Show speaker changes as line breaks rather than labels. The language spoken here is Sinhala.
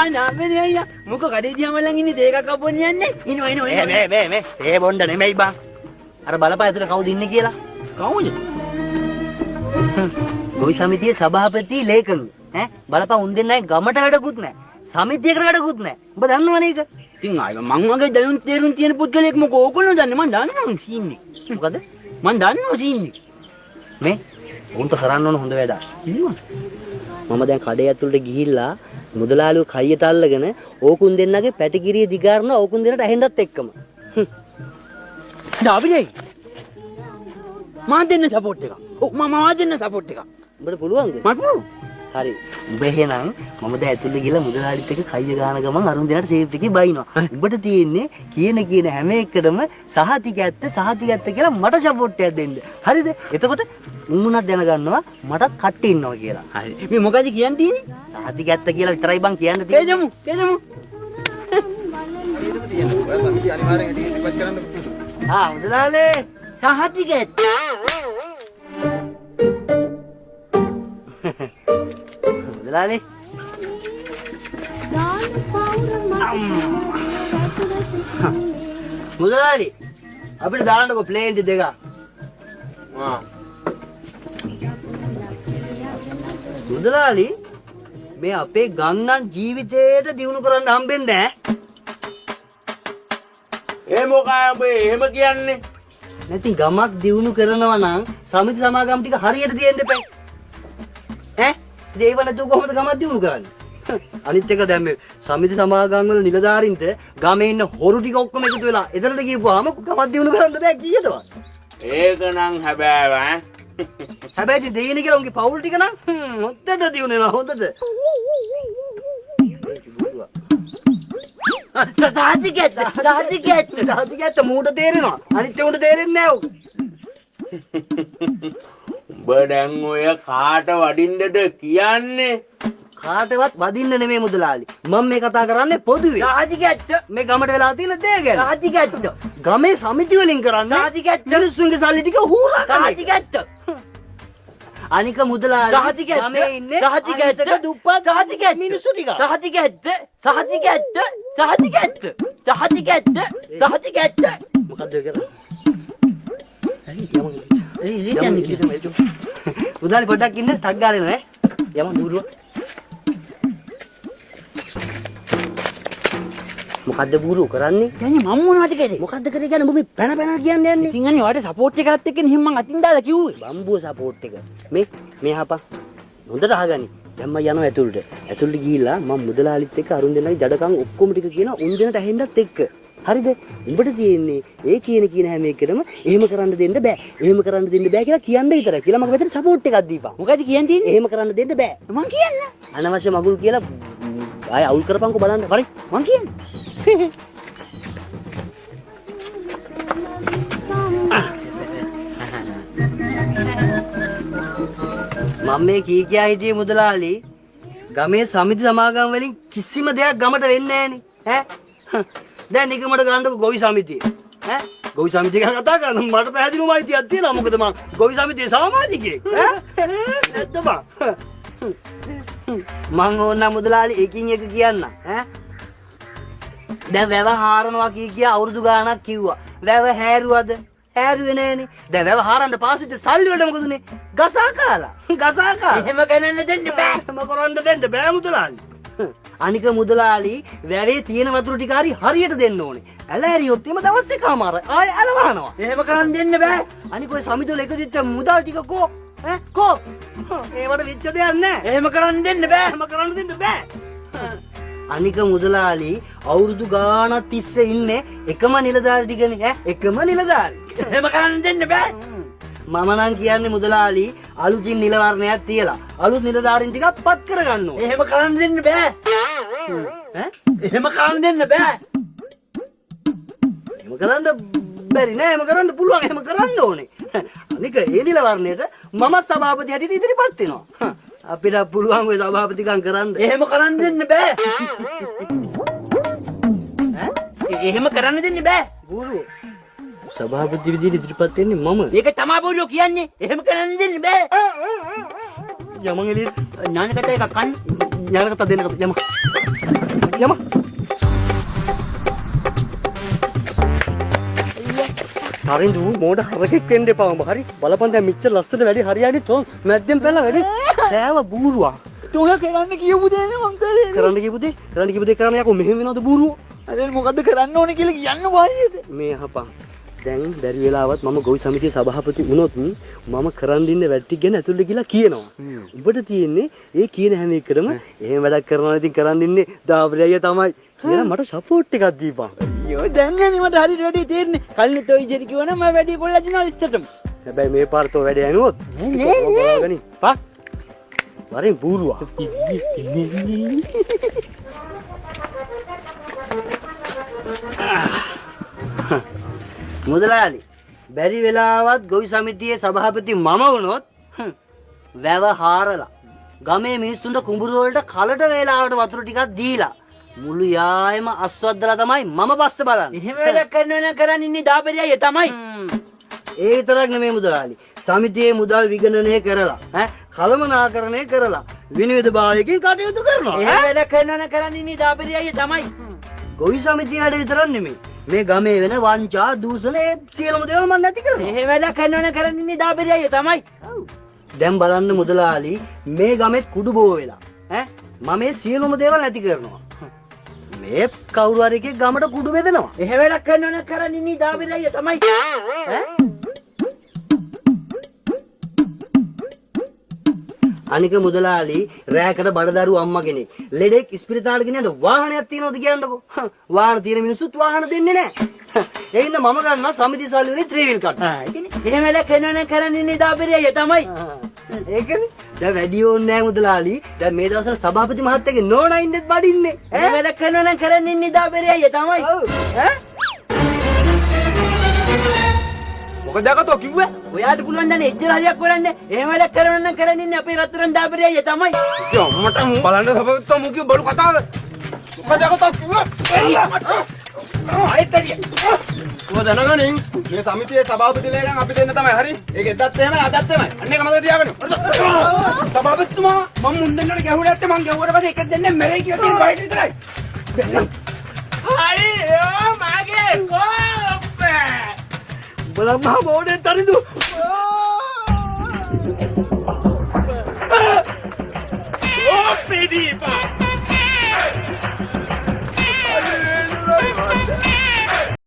අනාමනේ අයියා. මොකෝ කඩේ දිහාමලන් ඉන්නේ තේ එකක් අපොන්න යන්නේ. ඉනෝ. මේ. තේ බොන්න නෙමෙයි බං. අර බලපෑ ඇතුලේ කවුද ඉන්නේ කියලා. කවුද? ගොවි සමිතියේ සභාපති ලේකම්. බලපෑ උන් දෙන්නයි ගමට වැඩකුත් නැහැ. සමිතියකට වැඩකුත් නැහැ. ඔබ දන්නවනේ ඒක. ඉතින් ආයි මං වගේ දයුන් තේරුම් තියෙන පුද්ගලයෙක් මොකෝ ඕගොල්ලෝ දන්නේ මං දන්නවා සීන්නේ. මොකද? මං දන්නවා සීන්නේ. මේ උන්ට කරන්න ඕන හොඳ වැඩක්. මම දැන් කඩේ ඇතුළට ගිහිල්ලා මුදලාලිව කයියට අල්ලගෙන ඕකුන් දෙන්නගේ පැටිකිරිය දිගාරන ඕකුන් දෙන්නට ඇහෙන්නත් එක්කම. ඩාවිඩේ. මම දෙන්න සපෝට් එක. මම දෙන්න සපෝට් එක. උඹට පුළුවන්ද? මට පුළුවන්. හරි. උඹ එහෙනම් මම දැන් ඇතුළේ ගිහලා මුදලාලිත් එක්ක කයිය ගාන ගමන් අරුන් දෙන්නට සේෆ් එකේ බයිනවා. උඹට තියෙන්නේ කියන හැම එකටම සහතික ඇත්ත කියලා මට සපෝට් එකක් දෙන්න. හරිද? එතකොට උන්මුණක් දැනගන්නවා මටත් කට්ටි ඉන්නවා කියලා. හරි. මේ මොකද කියන්න තියෙන්නේ? සහතික ඇත්ත කියලා විතරයි බං කියන්න තියෙන්නේ. තේජමු. හරියටම තියෙනවා. ඔය සමිතිය අනිවාර්යෙන් ඉදිරිපත් කරන්න. මුදලාලේ සහතික ඇත්ත. මුදලාලේ මුදලාලි අපිට දාන්නකො ප්ලේන් දෙක. මුදලාලි මේ අපේ ගම්නම් ජීවිතේට දියුණු කරන්න හම්බෙන්නේ නැහැ. ඒ මොකයි ඔබ එහෙම කියන්නේ? නැති ගමක් දියුණු කරනවා නම් සමිති සමාගම් ටික හරියට තියෙන්න එපා. ඒව නැතුව කොහොමද ගමක් දියුණු කරන්නේ? අනිත් එක දැන් මේ සමිති සමාගම් වල නිලධාරීන්ට ගමේ ඉන්න හොරු ටික ඔක්කොම එකතු වෙලා එතනට ගිහුවාම ගමක් දියුණු කරන්න බෑ කීයටවත්. ඒක නම් හැබෑව ඈ. හැබැයි දෙයින කියලා උන්ගේ පවුල් ටික නම් හොද්දට දියුණු වෙනවා හොද්දට. සාතිකැත්ත මූට තේරෙනවා. අනිත් උන්ට තේරෙන්නේ නැහැ උක. උඹ දැන් ඔය කාට වඩින්නද කියන්නේ? කාටවත් වදින්න නෙමෙයි මුදලාලි. මම මේ කතා කරන්නේ පොදුවේ. සාතිකැත්ත මේ ගමට වෙලා තියෙන දේ ගැන. සාතිකැත්ත ගමේ සමිති වලින් කරන්නේ. සාතිකැත්ත මිනිස්සුන්ගේ සල්ලි ටික හූරා ගන්න. සාතිකැත්ත අනික මුදලාලි ගමේ ඉන්නේ සාතිකැත්ත දුප්පත් සාතිකැත්ත මිනිස්සු ටික. සාතිකැත්ත මොකද්ද කරන්නේ? මුදලාලි පොඩ්ඩක් ඉන්න ටක් ගාලා එනවා ඈ. යමු දුරුව. මොකද්ද බුරු කරන්නේ? දැන් මම මොනවද කරේ? මොකද්ද කරේ කියන්නේ ඔබ මේ පැන කියන්නේ යන්නේ? ඉතින් අනේ ඔයාලට සපෝට් එකකට එක්කනේ හිම මං අතින් දාලා කිව්වේ. බම්බුව සපෝට් එක. මේ හපා. හොඳට අහගනි. දැන් මම යනවා ඇතුළට. ඇතුළට ගිහිල්ලා මම මුදලාලිත් එක්ක අරුන් දෙන්නගේ ජඩකම් ඔක්කොම ටික කියනවා උන් දෙන්නට ඇහෙන්නත් එක්ක. හරිද? උඹට තියෙන්නේ ඒ කියන හැම එකටම එහෙම කරන්න දෙන්න බෑ. එහෙම කරන්න දෙන්න බෑ කියලා කියන්න විතරයි. කියලා මම මෙතන සපෝට් එකක් දීපන්. මොකද කියන්නේ? එහෙම කරන්න දෙන්න බෑ. මං කියන්නේ. අනවශ්‍ය මගුල් කියලා ආය අවුල් කරපන්කෝ බලන්න. හරි? මං කියන්නේ. මම මේ කියා හිටියේ මුදලාලි ගමේ සමිති සමාගම් වලින් කිසිම දෙයක් ගමට වෙන්නේ නැහනේ. දැන් නිකමට ගන්නකො ගොවි සමිතිය. ගොවි සමිතිය ගැන කතා කරන මට පැහැදිලිවම අයිතියක් තියෙනවා. මොකද මම ගොවි සමිතියේ සමාජිකයෙක්. නැද්ද බං? මං ඕන මුදලාලි එකින් එක කියන්න. දැන් වැව හාරනවා කියා අවුරුදු ගාණක් කිව්වා. වැව හැරුවද? හැරුවේ නෑනේ. දැන් වැව හාරන්න පාසෙච්ච සල්ලි වලට මොකද උනේ? ගසා කාලා. එහෙම කරන්න දෙන්න බෑ. එහෙම කරන්න දෙන්න බෑ මුදලාලි. අනික මුදලාලි වැවේ තියෙන වතුර ටික හරියට දෙන්න ඕනේ. ඇල ඇරියොත් එම දවස් එකමාරයි. ආයෙ ඇල වහනවා. එහෙම කරන්න දෙන්න බෑ. අනික ඔය සමිතුල එකදිච්ච මුදල් ටික කෝ? කෝ? ඒවට වෙච්ච දෙයක් නෑ. එහෙම කරන්න දෙන්න බෑ. එහෙම කරන්න දෙන්න බෑ. අනික මුදලාලි අවුරුදු ගාණක් තිස්සේ ඉන්නේ එකම නිලධාරි ටිකනේ. එකම නිලධාරි. එහෙම කරන්න දෙන්න බෑ. මම නම් කියන්නේ මුදලාලි අලුතින් නිල වර්ණයක් තියලා අලුත් නිලධාරීන් ටිකක් පත් කරගන්න ඕනේ. එහෙම කරන්න දෙන්න බෑ. එහෙම කරන්න දෙන්න බෑ. එහෙම කරන්න බැරි නෑ. එහෙම කරන්න පුළුවන්. එහෙම කරන්න ඕනේ. අනික ඒ නිල වර්ණයට මම සභාපති හැටියට ඉදිරිපත් වෙනවා. අපිට පුළුවන් ඔය සභාපතිකම් කරන්න. එහෙම කරන්න දෙන්න බෑ. එහෙම කරන්න දෙන්න බෑ. බුරු සභාපති විදිහට ඉදිරිපත් වෙන්නේ මම. ඒක තමයි බෝලෝ කියන්නේ. එහෙම කරන්න දෙන්න බෑ. යමන් එළිය ඥානකට එකක් කන්න. ඥානකට දෙන්නකට යම. යම. තරින්දු මොඩ හරකෙක් වෙන්න එපා උඹ. හරි බලපන් දැන් මෙච්චර ලස්සට වැඩි හරියන්නේ තෝ මැද්දෙන් පැනලා වැඩි. සෑව බූරුවා.
තෝය කරන්න කියපු දේ නේ මං කළේ.
කරන්න කියපු දේ කරන්න යකෝ මෙහෙම වෙනවද බූරුවෝ?
අනේ මොකද්ද කරන්න ඕනේ කියලා කියන්න වාරියට.
මේ අහපන්. දැන් බැරි වෙලාවත් මම ගොවි සමිතියේ සභාපති වුණොත් මම කරන් දින්න වැට්ටි ගැන ඇතුළට ගිහලා කියනවා. උඹට තියෙන්නේ ඒ කියන හැම එකටම එහෙම වැඩක් කරනවා ඉතින් කරන් දින්නේ දාබරි අයියා තමයි. එහෙනම් මට සපෝට් එකක් දීපන්.
අයියෝ දැන් නේ මට හරියට වැඩි තේරෙන්නේ. කලින් තෝ ඉජරි කිව්වනම් මම වැඩි කොල්ලා දිනවා ඉස්සරටම.
හැබැයි මේ පාර තෝ වැඩ යනුවොත් නෑ. පා. වරින් බූරුවා. මුදලාලි බැරි වෙලාවත් ගොවි සමිතියේ සභාපති මම වුණොත් වැව හාරලා ගමේ මිනිස්සුන්ට කුඹුරු වලට කලට වේලාවට වතුර ටිකක් දීලා මුළු යායම අස්වද්දලා තමයි මම පස්සේ බලන්නේ.
එහෙම වැඩක් කරනවා නම් කරන් ඉන්නේ දාපරි අයියා තමයි.
ඒ විතරක් නෙමෙයි මුදලාලි. සමිතියේ මුදල් විගණනය කරලා කළමනාකරණය කරලා විනිවිද භාවයකින් කටයුතු කරනවා.
එහෙම වැඩක් කරනවා නම් කරන් ඉන්නේ දාපරි අයියා තමයි.
ගොවි සමිතිය වැඩ විතරක් නෙමෙයි. මේ ගමේ වෙන වංචා දූෂණ ඒ සියලුම දේවල් මම නැති කරනවා.
එහෙම වැඩක් කරනවා නම් කරන් ඉන්නේ දාපරි අයියා තමයි.
දැන් බලන්න මුදලාලි මේ ගමෙත් කුඩු බෝ වෙලා මම මේ සියලුම දේවල් නැති කරනවා. මේ කවුරු හරි එකෙක් ගමට කුඩු බෙදනවා.
එහෙම වැඩක් කරනවා නම් කරන් ඉන්නේ දාපරි අයියා තමයි.
අනික මුදලාලි රෑකට බඩදරු අම්මා කෙනෙක් ලෙඩෙක් ඉස්පිරිතාලෙට ගෙනියන්න වාහනයක් තියනවද කියන්නකෝ. වාහන තියෙන මිනිස්සුත් වාහන දෙන්නේ නැහැ. ඒ හින්දා මම ගන්නවා සමිති සල්ලි වලින් ත්‍රිවිල් කට්.
එහෙම වැඩක් කරනවා නම් කරන් ඉන්නේ දාපරි අයියා තමයි.
ඒකනේ. දැන් වැඩි ඕනේ නැහැ මුදලාලි. දැන් මේ දවස්වල සභාපති මහත්තයාගේ නෝනා ඉන්නෙත් බඩින්නේ.
එහෙම වැඩක් කරනවා නම් කරන් ඉන්නේ දාපරි අයියා තමයි.
මොකද යකතෝ කිව්වේ?
ඔයාට පුළුවන් දැන් එච්චර හරියක් කරන්න. එහෙම වැඩක් කරනවා නම් කරන් ඉන්නේ අපේ රත්තරන් දාපරි අයියා තමයි.
ඉතින් මට බලන්න සභාපතිතුමා මු කිව්ව බඩු කතාව. මොකද යකතෝ කිව්වේ? ආයෙත් ඔය දැනගනින් මේ සමිතියේ සභාපතිලා නම් අපි දෙන්න තමයි හරි. ඒක එදත් එහෙමයි අදත් එහෙමයි. අන්න ඒක මතක තියාගන්න. සභාපතිතුමා මම මුන් දෙන්නට ගැහුවට ඇත්තේ මං ගැහුවට පස්සේ එක දෙන්නේ මෙරේ කියලා තියෙන බයිට් විතරයි.
අයියෝ මගේ කෝප්පේ.
බලන්න මොඩේ තරිදු.
ඕ පිටිපා